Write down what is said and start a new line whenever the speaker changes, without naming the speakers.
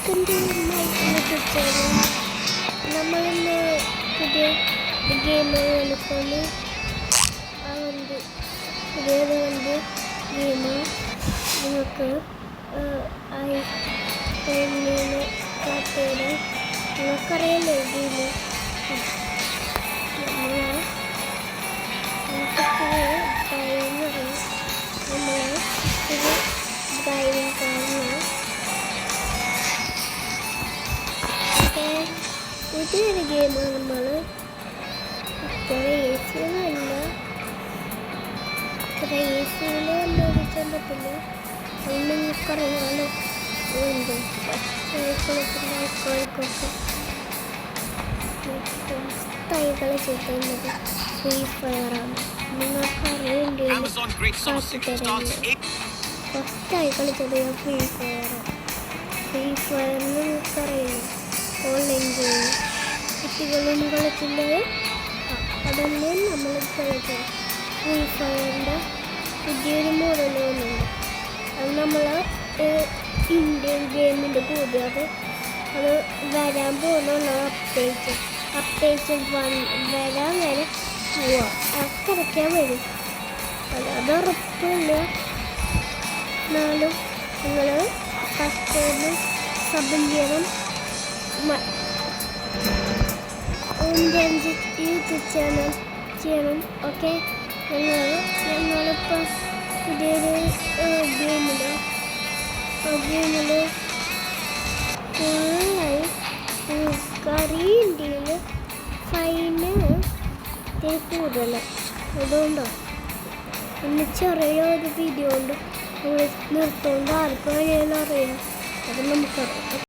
Welcome to my YouTube channel. നമ്മളിന്ന് പുതിയ game കളിക്കുന്നു. പുതിയത് ഗെയിം നിങ്ങൾക്ക് നിങ്ങൾക്കറിയാലോ ഗെയിം ഡ്രൈവിംഗ് കാരണം പുതിയൊരു ഗെയിമാണ്. നമ്മൾ ഇത്ര ഏസിയൊന്നുമല്ല, ഇത്ര ഏസിയിൽ കണ്ടുപിടിക്കാൻ പറ്റില്ല. അത് നിങ്ങൾക്കറിയാലോ. എന്ത് തൈകൾ ചെയ്യുന്നത് ഫ്രീ ഫയറാണ്. നിങ്ങൾക്കറിയേണ്ടത് ഫസ്റ്റായി കളിച്ചത് ഞാൻ ഫ്രീ ഫയറാണ്. ഫ്രീ ഫയറിന് നിങ്ങൾക്കറിയാം ഓൺലൈൻ ഗെയിം കുട്ടികളൊന്നും കളിച്ചില്ലേ, അതന്നെ നമ്മൾ കളിച്ചത്. ഫ്രീ ഫയറിൻ്റെ പുതിയൊരു മോഡൽ വന്നുണ്ട്. അത് നമ്മൾ ഇന്ത്യൻ ഗെയിമിൻ്റെ കൂടെ അത് വരാൻ പോകുന്നുള്ള അപ്ഡേറ്റ് വരാൻ വരെ പോവാം. അക്കരയ്ക്കാൻ വരും. അത് ഉറപ്പില്ല. എന്നാലും നിങ്ങൾ ഫസ്റ്റ് സബ് ചെയ്യണം. യൂട്യൂബ് ചാനൽ ചെയ്യണം. ഓക്കെ, ഞങ്ങളിപ്പോൾ പുതിയൊരു ഗെയിമിൽ ഫുള്ളായി ഇന്ത്യയിൽ ഫൈന് കൂടുതൽ. അതുകൊണ്ടോ ഇന്ന് ചെറിയൊരു വീഡിയോ ഉണ്ട്. നിർത്തുകൊണ്ട് ആർക്കും അറിയാൻ അത് നമുക്കറിയാം.